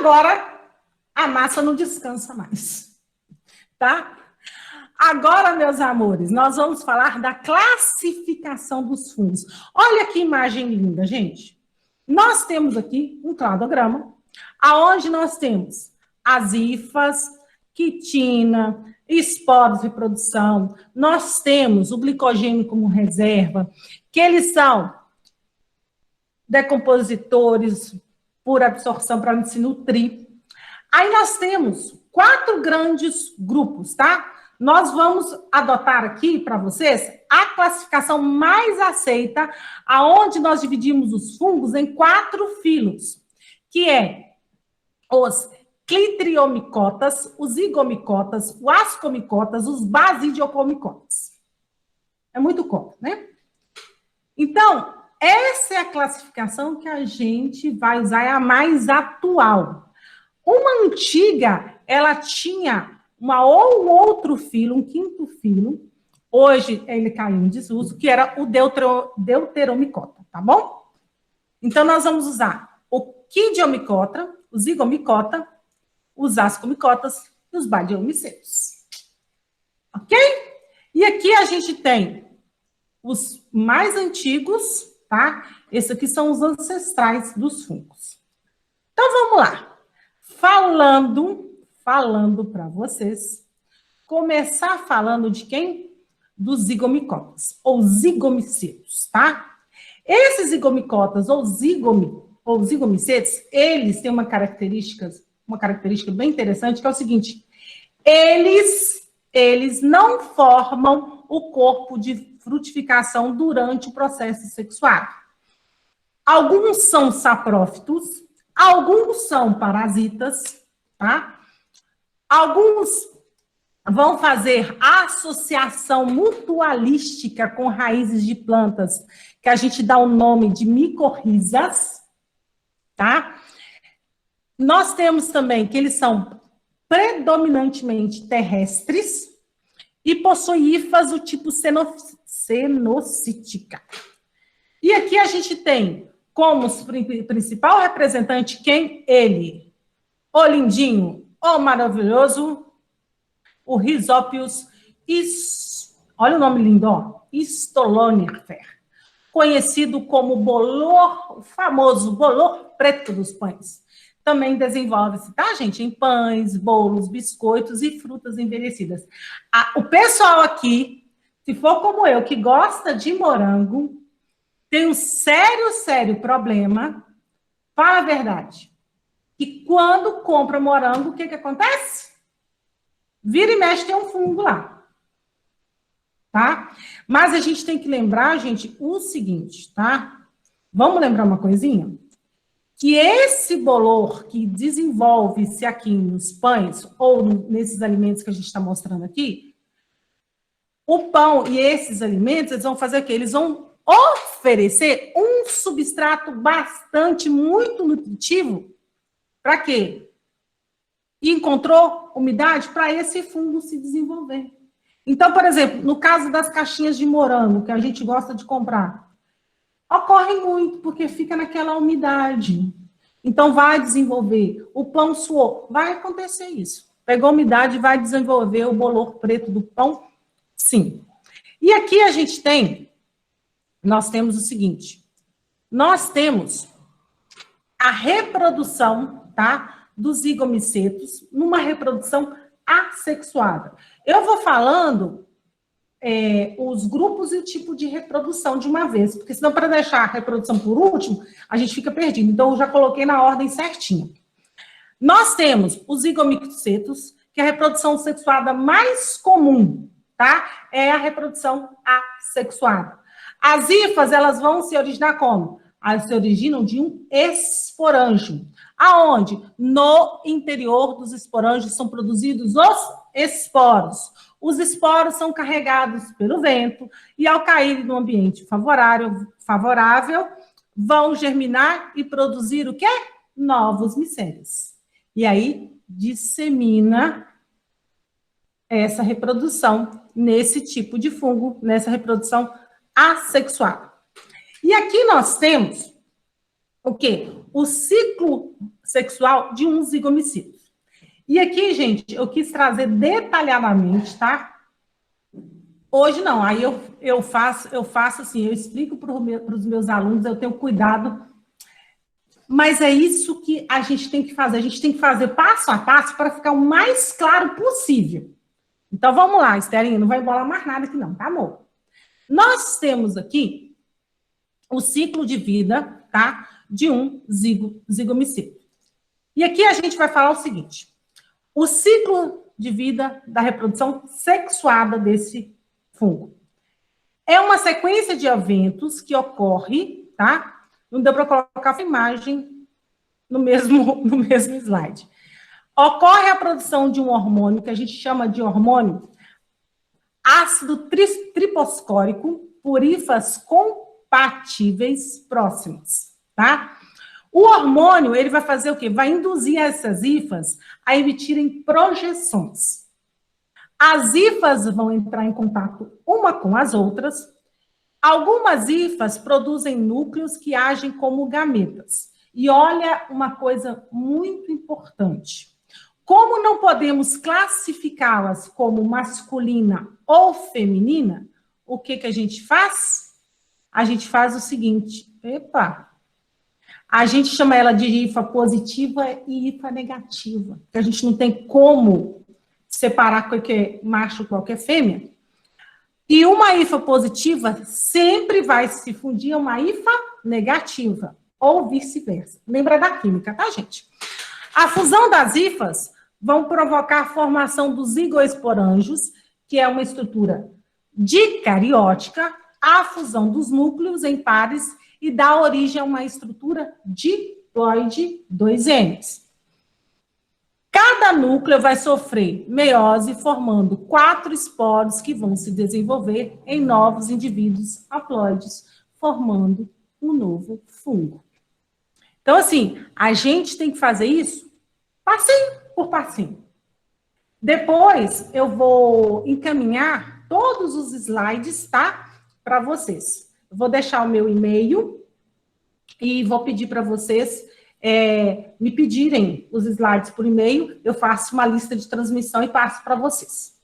agora a massa não descansa mais, tá? Agora, meus amores, nós vamos falar da classificação dos fungos. Olha que imagem linda, gente. Nós temos aqui um cladograma, aonde nós temos as hifas, quitina, esporos de reprodução, nós temos o glicogênio como reserva, que eles são decompositores por absorção para se nutrir. Aí nós temos 4 grandes grupos, tá? Nós vamos adotar aqui para vocês a classificação mais aceita, aonde nós dividimos os fungos em 4 filos, que é os clitriomicotas, os zigomicotas, os ascomicotas, os basidiocomicotas. É muito cota, né? Então, essa é a classificação que a gente vai usar, é a mais atual. Uma antiga, ela tinha um outro filo, um 5º filo, hoje ele caiu em desuso, que era o deuteromicota, tá bom? Então, nós vamos usar o quidiomicota, o zigomicota, os ascomicotas e os badiomicetos. Ok? E aqui a gente tem os mais antigos, tá? Esses aqui são os ancestrais dos fungos. Então, vamos lá. Falando para vocês, começar falando de quem? Dos zigomicotas, ou zigomicetos, tá? Esses zigomicotas, ou zigomicetos, eles têm uma característica bem interessante, que é o seguinte, eles não formam o corpo de frutificação durante o processo sexual. Alguns são saprófitos, alguns são parasitas, tá? Alguns vão fazer associação mutualística com raízes de plantas, que a gente dá o nome de micorrizas, tá? Nós temos também que eles são predominantemente terrestres e possuem hifas do tipo cenocítica. E aqui a gente tem como principal representante quem? Ele. O lindinho, o maravilhoso, o Rhizopius, olha o nome lindo, ó, Stolonifer, conhecido como bolor, o famoso bolor preto dos pães. Também desenvolve-se, tá, gente? Em pães, bolos, biscoitos e frutas envelhecidas. O pessoal aqui, se for como eu, que gosta de morango, tem um sério problema, fala a verdade, que quando compra morango, o que acontece? Vira e mexe, tem um fungo lá. Tá? Mas a gente tem que lembrar, gente, o seguinte, tá? Vamos lembrar uma coisinha? Que esse bolor que desenvolve-se aqui nos pães, ou nesses alimentos que a gente está mostrando aqui, o pão e esses alimentos, eles vão fazer o quê? Eles vão oferecer um substrato muito nutritivo. Para quê? E encontrou umidade para esse fungo se desenvolver. Então, por exemplo, no caso das caixinhas de morango, que a gente gosta de comprar, ocorre muito, porque fica naquela umidade. Então, vai desenvolver. O pão suou, vai acontecer isso. Pegou umidade, vai desenvolver o bolor preto do pão? Sim. E aqui a gente nós temos o seguinte, nós temos a reprodução, tá, dos zigomicetos, numa reprodução assexuada. Eu vou falando os grupos e o tipo de reprodução de uma vez, porque senão para deixar a reprodução por último, a gente fica perdido. Então, eu já coloquei na ordem certinha. Nós temos os zigomicetos, que é a reprodução sexuada mais comum, tá? É a reprodução assexuada. As hifas, elas vão se originar como? Elas se originam de um esporângio. Aonde? No interior dos esporângios são produzidos os esporos. Os esporos são carregados pelo vento e, ao cair no ambiente favorável, vão germinar e produzir o quê? Novos micélios. E aí, dissemina essa reprodução nesse tipo de fungo, nessa reprodução assexuada. E aqui nós temos o quê? O ciclo sexual de um zigomicídio. E aqui, gente, eu quis trazer detalhadamente, tá? Hoje não, aí eu faço assim, eu explico para os meus alunos, eu tenho cuidado, mas é isso que a gente tem que fazer, a gente tem que fazer passo a passo para ficar o mais claro possível. Então, vamos lá, Estelinha, não vai embolar mais nada aqui não, tá, amor? Nós temos aqui o ciclo de vida, tá? De um zigomicídio. E aqui a gente vai falar o seguinte, o ciclo de vida da reprodução sexuada desse fungo. É uma sequência de eventos que ocorre, tá? Não deu para colocar a imagem no mesmo slide. Ocorre a produção de um hormônio que a gente chama de hormônio ácido triposcórico por hifas compatíveis próximas, tá? O hormônio, ele vai fazer o quê? Vai induzir essas hifas a emitirem projeções. As hifas vão entrar em contato uma com as outras. Algumas hifas produzem núcleos que agem como gametas. E olha uma coisa muito importante. Como não podemos classificá-las como masculina ou feminina, o que a gente faz? A gente faz o seguinte, a gente chama ela de hifa positiva e hifa negativa, porque a gente não tem como separar qual que é macho e qual que é fêmea. E uma hifa positiva sempre vai se fundir a uma hifa negativa, ou vice-versa. Lembra da química, tá, gente? A fusão das hifas vão provocar a formação dos zigoesporângios, que é uma estrutura dicariótica, a fusão dos núcleos em pares e dá origem a uma estrutura diploide 2N. Cada núcleo vai sofrer meiose, formando 4 esporos que vão se desenvolver em novos indivíduos haploides, formando um novo fungo. Então, assim, a gente tem que fazer isso passinho por passinho. Depois, eu vou encaminhar todos os slides, tá? Para vocês. Eu vou deixar o meu e-mail e vou pedir para vocês me pedirem os slides por e-mail, eu faço uma lista de transmissão e passo para vocês.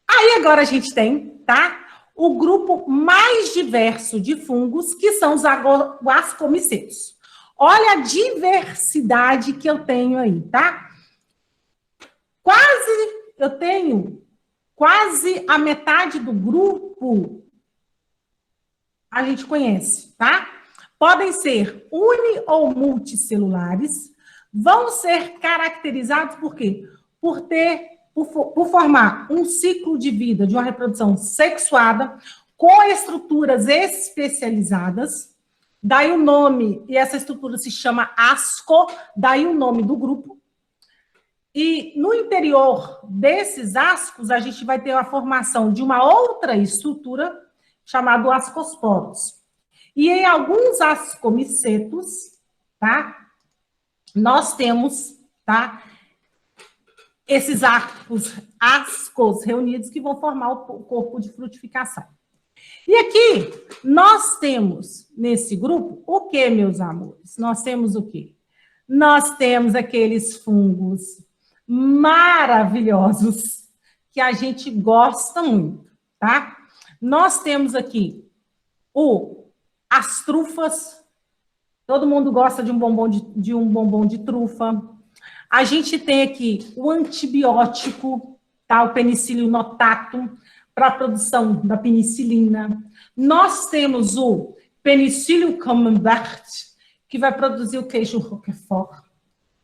Aí agora a gente tem, tá? O grupo mais diverso de fungos, que são os ascomicetos. Olha a diversidade que eu tenho aí, tá? Eu tenho quase a metade do grupo a gente conhece, tá? Podem ser uni- ou multicelulares, vão ser caracterizados por quê? Por formar um ciclo de vida de uma reprodução sexuada com estruturas especializadas, daí o nome, e essa estrutura se chama asco, daí o nome do grupo. E no interior desses ascos, a gente vai ter a formação de uma outra estrutura chamada ascosporos. E em alguns ascomicetos, tá? Nós temos, tá? Esses ascos reunidos que vão formar o corpo de frutificação. E aqui, nós temos, nesse grupo, o que, meus amores? Nós temos o quê? Nós temos aqueles fungos maravilhosos que a gente gosta muito, tá? Nós temos aqui as trufas. Todo mundo gosta de um bombom de trufa. A gente tem aqui o antibiótico, tá? O penicillium notatum, para a produção da penicilina. Nós temos o Penicillium camembert, que vai produzir o queijo Roquefort.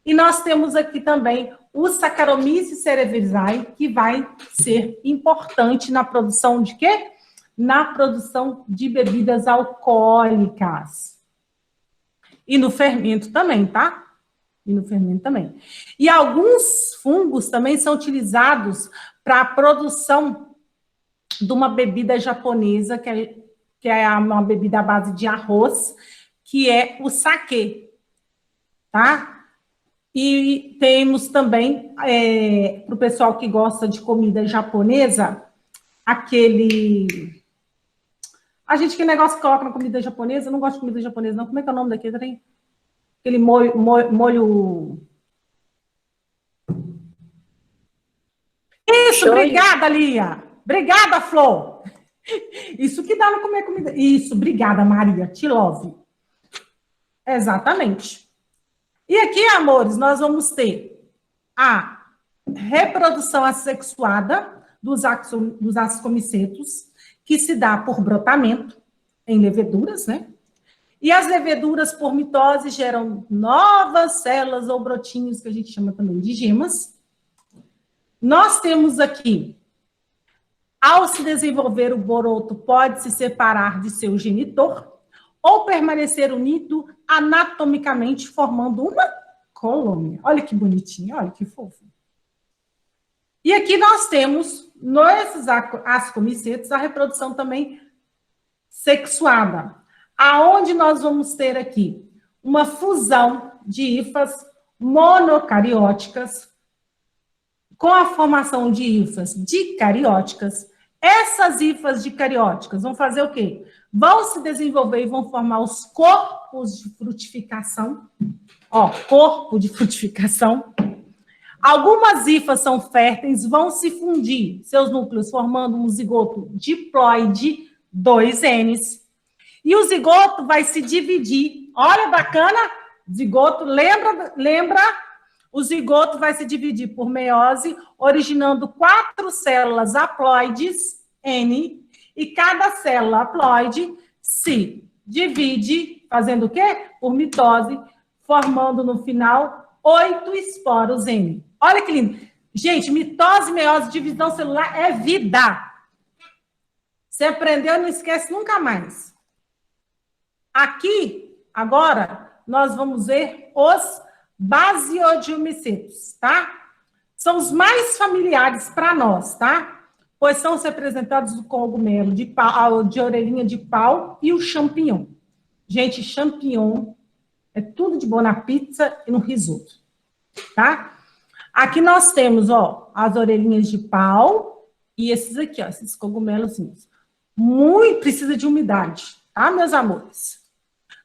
E nós temos aqui também o Saccharomyces cerevisiae, que vai ser importante na produção de quê? Na produção de bebidas alcoólicas. E no fermento também, tá? E no fermento também. E alguns fungos também são utilizados para a produção de uma bebida japonesa, que é uma bebida à base de arroz, que é o saquê, tá? E temos também, para o pessoal que gosta de comida japonesa, A gente, que negócio que coloca na comida japonesa, eu não gosto de comida japonesa, não. Como é que é o nome daquele trem? Aquele molho... Isso, obrigada, Lia. Obrigada, Flor. Isso que dá no comer comida. Isso, obrigada, Maria. Te love. Exatamente. E aqui, amores, nós vamos ter a reprodução assexuada dos ascomicetos, que se dá por brotamento em leveduras, né? E as leveduras, por mitose, geram novas células ou brotinhos, que a gente chama também de gemas. Nós temos aqui, ao se desenvolver o boroto, pode se separar de seu genitor ou permanecer unido anatomicamente, formando uma colônia. Olha que bonitinho, olha que fofo. E aqui nós temos, nesses ascomicetos, a reprodução também sexuada, aonde nós vamos ter aqui uma fusão de hifas monocarióticas com a formação de hifas dicarióticas. Essas hifas dicarióticas vão fazer o quê? Vão se desenvolver e vão formar os corpos de frutificação. Ó, corpo de frutificação. Algumas hifas são férteis, vão se fundir seus núcleos, formando um zigoto diploide 2Ns. E o zigoto vai se dividir. Olha, bacana? Zigoto, lembra? O zigoto vai se dividir por meiose, originando 4 células haploides, N, e cada célula haploide se divide, fazendo o quê? Por mitose, formando no final 8 esporos, N. Olha que lindo. Gente, mitose, meiose, divisão celular é vida. Você aprendeu, não esquece nunca mais. Aqui, agora, nós vamos ver os basiodiomicetos, tá? São os mais familiares para nós, tá? Pois são os representados do cogumelo de pau, de orelhinha de pau e o champignon. Gente, champignon é tudo de bom na pizza e no risoto, tá? Aqui nós temos, ó, as orelhinhas de pau e esses aqui, ó, esses cogumelozinhos. Muito precisa de umidade, tá, meus amores?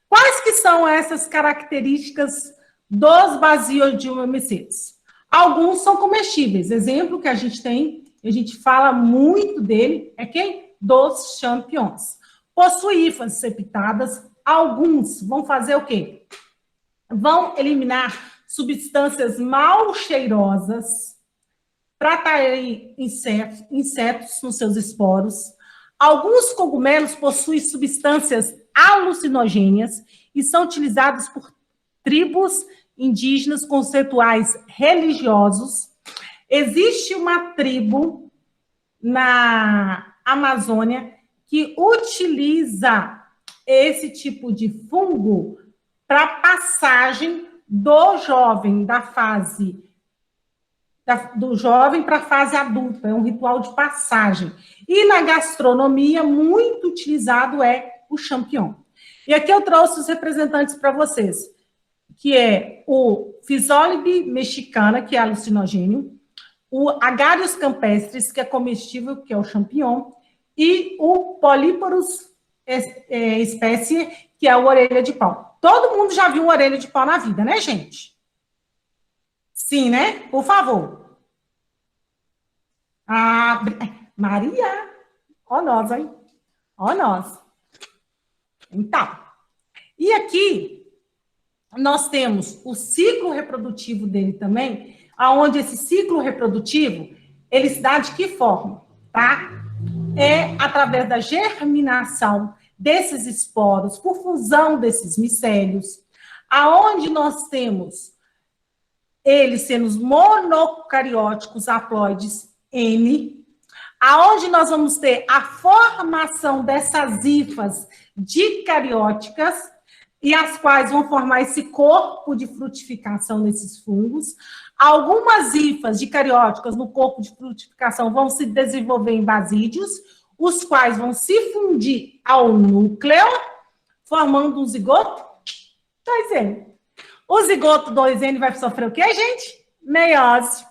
Quais que são essas características dos basiodiomicetos? Alguns são comestíveis. Exemplo que a gente tem, a gente fala muito dele, é quem? Dos champignons. Possui hifas septadas. Alguns vão fazer o quê? Vão eliminar substâncias mal cheirosas para atrair insetos nos seus esporos. Alguns cogumelos possuem substâncias alucinogênias e são utilizados por tribos indígenas conceituais religiosos. Existe uma tribo na Amazônia que utiliza esse tipo de fungo para passagem do jovem, da fase do jovem para a fase adulta, é um ritual de passagem. E na gastronomia, muito utilizado é o champignon. E aqui eu trouxe os representantes para vocês, que é o Physalis mexicana, que é alucinogênio, o Agários campestris, que é comestível, que é o champignon, e o Polyporus espécie, que é a orelha de pau. Todo mundo já viu uma orelha de pau na vida, né, gente? Sim, né? Por favor. Ah, Maria. Ó nós, hein? Ó nós. Então, e aqui nós temos o ciclo reprodutivo dele também, aonde esse ciclo reprodutivo, ele se dá de que forma, tá? É através da germinação desses esporos, por fusão desses micélios, aonde nós temos eles sendo monocarióticos haploides N, aonde nós vamos ter a formação dessas hifas dicarióticas, e as quais vão formar esse corpo de frutificação desses fungos. Algumas hifas dicarióticas no corpo de frutificação vão se desenvolver em basídeos, os quais vão se fundir ao núcleo, formando um zigoto 2N. O zigoto 2N vai sofrer o quê, gente? Meiose,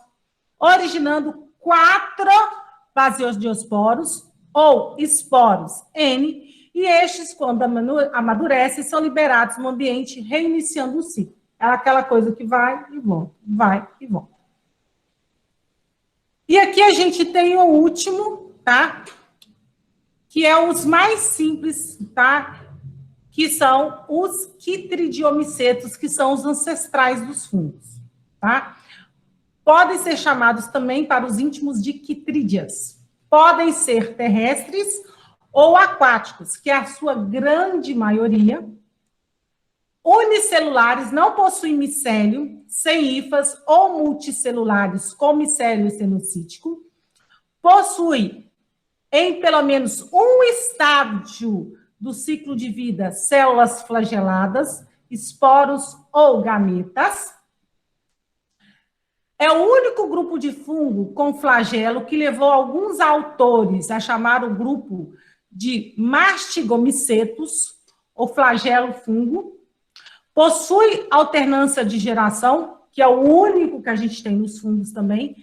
originando 4 basiodiosporos ou esporos N, E estes, quando amadurecem, são liberados no ambiente, reiniciando o ciclo. É aquela coisa que vai e volta, vai e volta. E aqui a gente tem o último, tá? Que é os mais simples, tá? Que são os quitridiomicetos, que são os ancestrais dos fungos, tá? Podem ser chamados também para os íntimos de quitrídeas. Podem ser terrestres ou aquáticos, que é a sua grande maioria. Unicelulares, não possuem micélio, sem hifas ou multicelulares com micélio estenocítico. Possui, em pelo menos um estágio do ciclo de vida, células flageladas, esporos ou gametas. É o único grupo de fungo com flagelo que levou alguns autores a chamar o grupo de mastigomicetos, ou flagelo fungo. Possui alternância de geração, que é o único que a gente tem nos fungos também.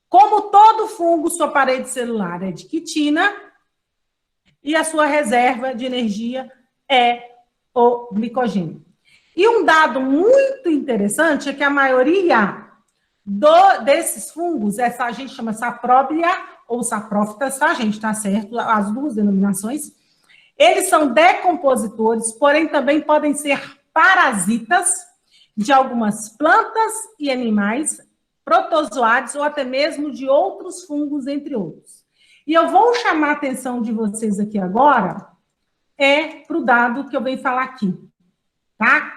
Como todo fungo, sua parede celular é de quitina e a sua reserva de energia é o glicogênio. E um dado muito interessante é que a maioria desses fungos, essa a gente chama sapróbia ou saprófitas, tá, gente? Tá certo, as duas denominações. Eles são decompositores, porém também podem ser parasitas de algumas plantas e animais, protozoários ou até mesmo de outros fungos, entre outros. E eu vou chamar a atenção de vocês aqui agora para o dado que eu venho falar aqui, tá?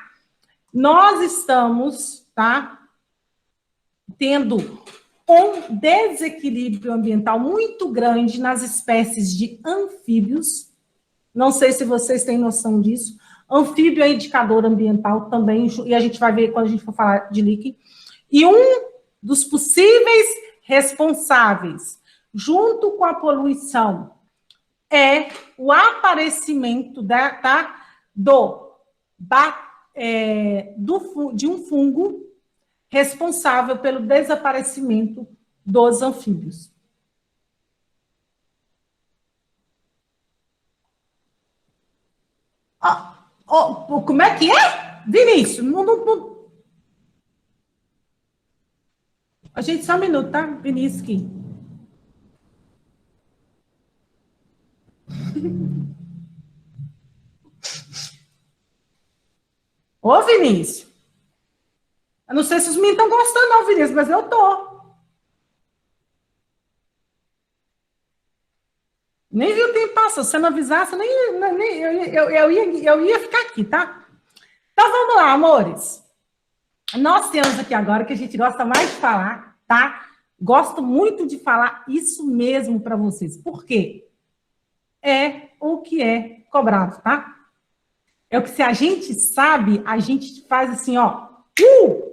Nós estamos, tá, tendo um desequilíbrio ambiental muito grande nas espécies de anfíbios. Não sei se vocês têm noção disso. Anfíbio é indicador ambiental também, e a gente vai ver quando a gente for falar de líquido. E um dos possíveis responsáveis, junto com a poluição, é o aparecimento de um fungo responsável pelo desaparecimento dos anfíbios. Como é que é, Vinícius? A gente, só um minuto, tá? Vinícius aqui. Ô, Vinícius. Eu não sei se os meninos estão gostando, não, Vinícius, mas eu tô. Nem vi o tempo passar. Se você não avisasse, eu ia ficar aqui, tá? Então, vamos lá, amores. Nós temos aqui agora que a gente gosta mais de falar, tá? Gosto muito de falar isso mesmo para vocês. Por quê? É o que é cobrado, tá? É o que, se a gente sabe, a gente faz assim, ó.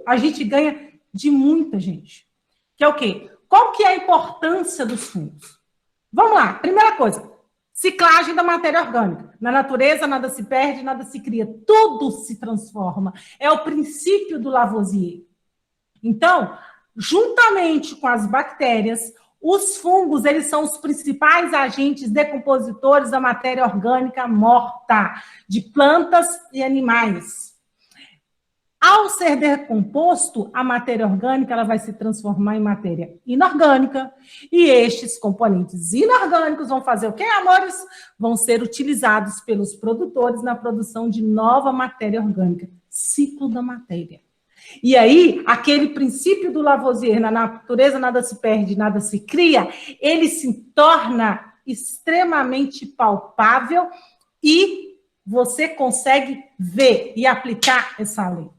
A gente ganha de muita gente. Que é o quê? Qual que é a importância dos fungos? Vamos lá, primeira coisa. Ciclagem da matéria orgânica. Na natureza, nada se perde, nada se cria. Tudo se transforma. É o princípio do Lavoisier. Então, juntamente com as bactérias, os fungos, eles são os principais agentes decompositores da matéria orgânica morta, de plantas e animais. Ao ser decomposto, a matéria orgânica ela vai se transformar em matéria inorgânica, e estes componentes inorgânicos vão fazer o quê, amores? Vão ser utilizados pelos produtores na produção de nova matéria orgânica. Ciclo da matéria. E aí, aquele princípio do Lavoisier, na natureza nada se perde, nada se cria, ele se torna extremamente palpável e você consegue ver e aplicar essa lei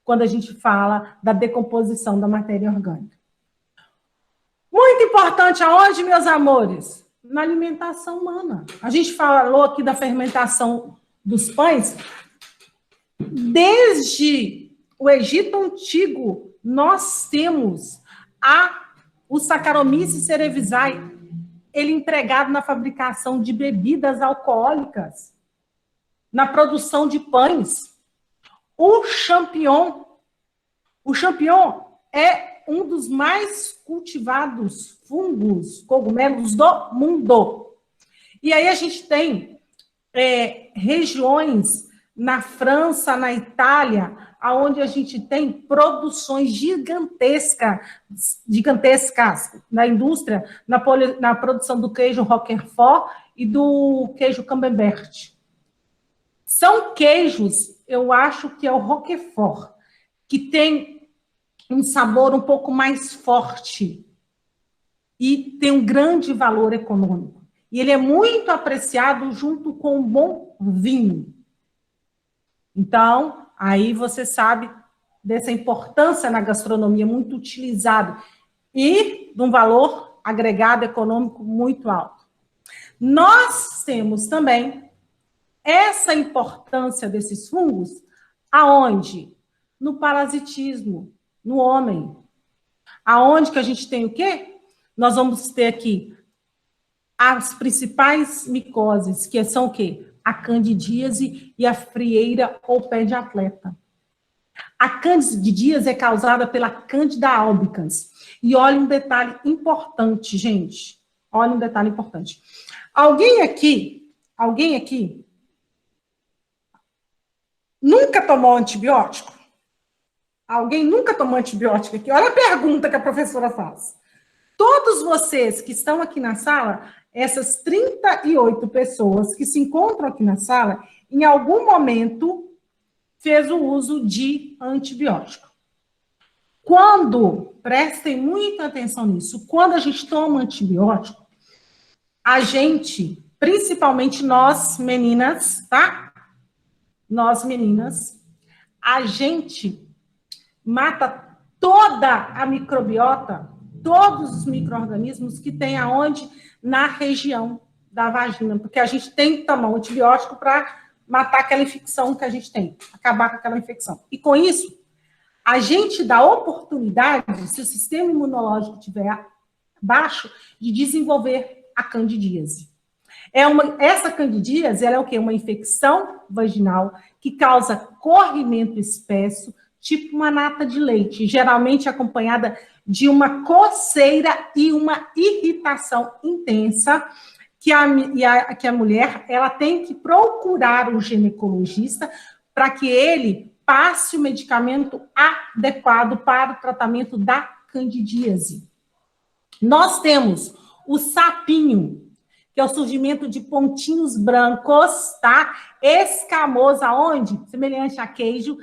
quando a gente fala da decomposição da matéria orgânica. Muito importante aonde, meus amores? Na alimentação humana. A gente falou aqui da fermentação dos pães. Desde o Egito Antigo, nós temos o Saccharomyces cerevisiae, ele empregado na fabricação de bebidas alcoólicas, na produção de pães. O champignon é um dos mais cultivados fungos, cogumelos do mundo. E aí a gente tem regiões na França, na Itália, onde a gente tem produções gigantescas na indústria, na produção do queijo Roquefort e do queijo Camembert. São queijos, eu acho que é o Roquefort, que tem um sabor um pouco mais forte e tem um grande valor econômico. E ele é muito apreciado junto com um bom vinho. Então, aí você sabe dessa importância na gastronomia, muito utilizado, e de um valor agregado econômico muito alto. Nós temos também essa importância desses fungos, aonde? No parasitismo, no homem. Aonde que a gente tem o quê? Nós vamos ter aqui as principais micoses, que são o quê? A candidíase e a frieira ou pé de atleta. A candidíase é causada pela Candida albicans. E olha um detalhe importante, gente. Olha um detalhe importante. Alguém aqui nunca tomou antibiótico? Alguém nunca tomou antibiótico aqui? Olha a pergunta que a professora faz. Todos vocês que estão aqui na sala, essas 38 pessoas que se encontram aqui na sala, em algum momento fez o uso de antibiótico. Prestem muita atenção nisso, quando a gente toma antibiótico, a gente, principalmente nós meninas, tá? Nós meninas, a gente mata toda a microbiota, todos os micro-organismos que tem aonde? Na região da vagina, porque a gente tem que tomar um antibiótico para matar aquela infecção que a gente tem, acabar com aquela infecção. E com isso, a gente dá oportunidade, se o sistema imunológico estiver baixo, de desenvolver a candidíase. Essa candidíase, ela é o quê? Uma infecção vaginal que causa corrimento espesso, tipo uma nata de leite, geralmente acompanhada de uma coceira e uma irritação intensa, que a mulher ela tem que procurar um ginecologista para que ele passe o medicamento adequado para o tratamento da candidíase. Nós temos o sapinho, que é o surgimento de pontinhos brancos, tá? Escamoso, aonde? Semelhante a queijo,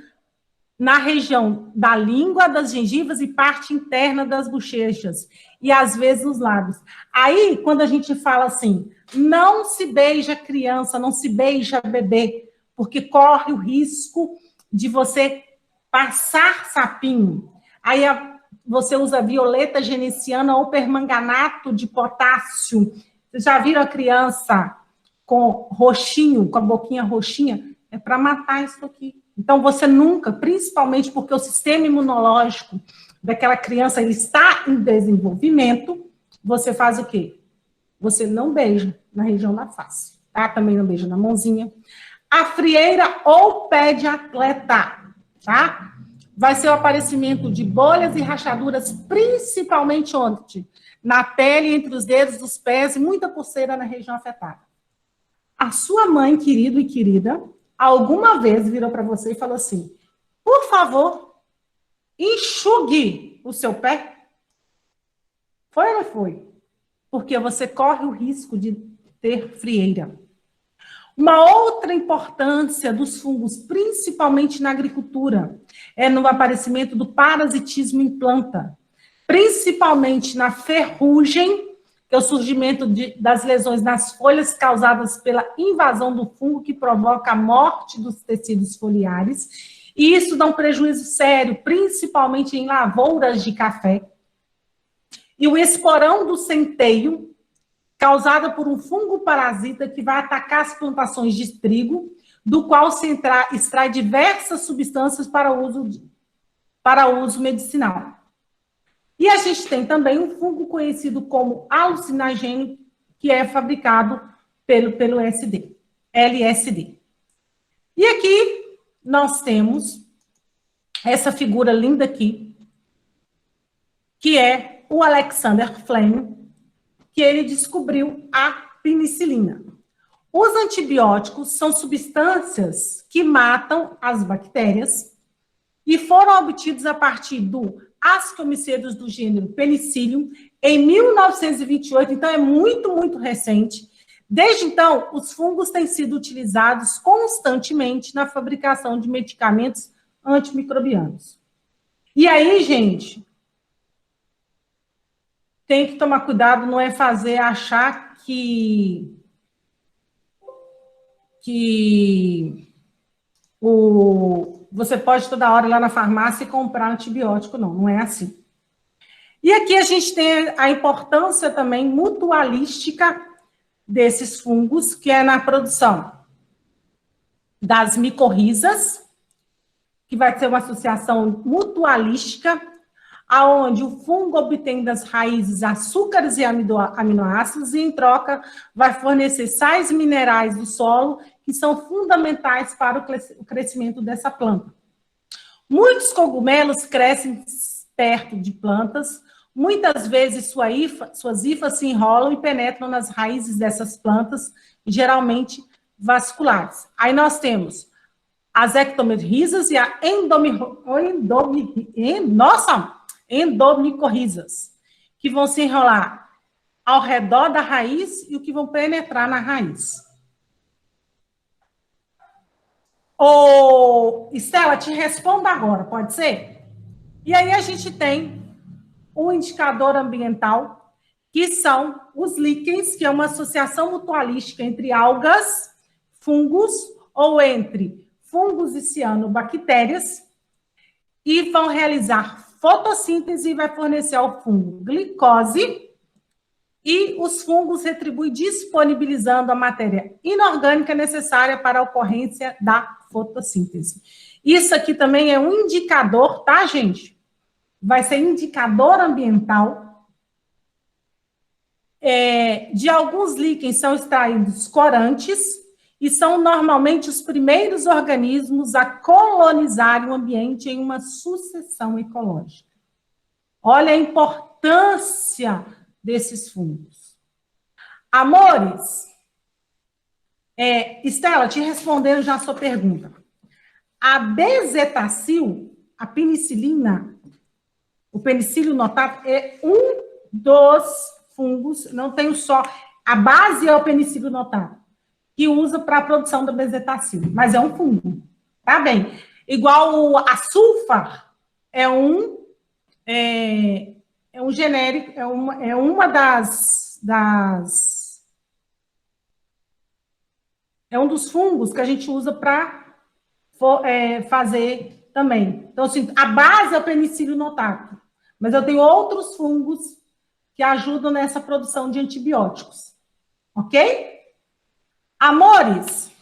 na região da língua, das gengivas e parte interna das bochechas. E, às vezes, nos lábios. Aí, quando a gente fala assim, não se beija criança, não se beija bebê, porque corre o risco de você passar sapinho. Aí, você usa violeta genciana ou permanganato de potássio. Vocês já viram a criança com roxinho, com a boquinha roxinha? É para matar isso aqui. Então, você nunca, principalmente porque o sistema imunológico daquela criança ele está em desenvolvimento, você faz o quê? Você não beija na região da face, tá? Também não beija na mãozinha. A frieira ou pé de atleta, tá? Vai ser o aparecimento de bolhas e rachaduras, principalmente onde? Na pele, entre os dedos dos pés e muita coceira na região afetada. A sua mãe, querido e querida, alguma vez virou para você e falou assim, por favor, enxugue o seu pé? Foi ou não foi? Porque você corre o risco de ter frieira. Uma outra importância dos fungos, principalmente na agricultura, é no aparecimento do parasitismo em planta, principalmente na ferrugem, que é o surgimento das lesões nas folhas causadas pela invasão do fungo que provoca a morte dos tecidos foliares, e isso dá um prejuízo sério, principalmente em lavouras de café. E o esporão do centeio, causada por um fungo parasita que vai atacar as plantações de trigo, do qual se extrai diversas substâncias para uso medicinal. E a gente tem também um fungo conhecido como alucinogênio, que é fabricado pelo LSD. E aqui nós temos essa figura linda aqui, que é o Alexander Fleming, que ele descobriu a penicilina. Os antibióticos são substâncias que matam as bactérias e foram obtidos a partir do Ascomycetus do gênero Penicillium em 1928, então é muito, muito recente. Desde então, os fungos têm sido utilizados constantemente na fabricação de medicamentos antimicrobianos. E aí, gente, tem que tomar cuidado, não é achar que você pode toda hora ir lá na farmácia e comprar antibiótico, não, não é assim. E aqui a gente tem a importância também mutualística desses fungos, que é na produção das micorrizas, que vai ser uma associação mutualística, aonde o fungo obtém das raízes açúcares e aminoácidos e, em troca, vai fornecer sais minerais do solo que são fundamentais para o crescimento dessa planta. Muitos cogumelos crescem perto de plantas, muitas vezes suas hifas se enrolam e penetram nas raízes dessas plantas, geralmente vasculares. Aí nós temos as ectomicorrizas e a endomicorrizas, que vão se enrolar ao redor da raiz e o que vão penetrar na raiz. Estela, te responda agora, pode ser? E aí a gente tem o indicador ambiental, que são os líquens, que é uma associação mutualística entre algas, fungos, ou entre fungos e cianobactérias, e vão realizar fotossíntese e vai fornecer ao fungo glicose, e os fungos retribuem disponibilizando a matéria inorgânica necessária para a ocorrência da fotossíntese. Isso aqui também é um indicador, tá, gente? Vai ser indicador ambiental. De alguns líquens são extraídos corantes e são normalmente os primeiros organismos a colonizarem o ambiente em uma sucessão ecológica. Olha a importância desses fungos. Amores, Estela, te respondendo já a sua pergunta. A bezetacil, a penicilina, o penicílio notato é um dos fungos, não tem só, a base é o penicílio notato, que usa para a produção da bezetacil, mas é um fungo, tá bem? Igual a sulfa é um genérico, é uma é um dos fungos que a gente usa para fazer também. Então, assim, a base é o penicílio notato, mas eu tenho outros fungos que ajudam nessa produção de antibióticos. Ok? Amores,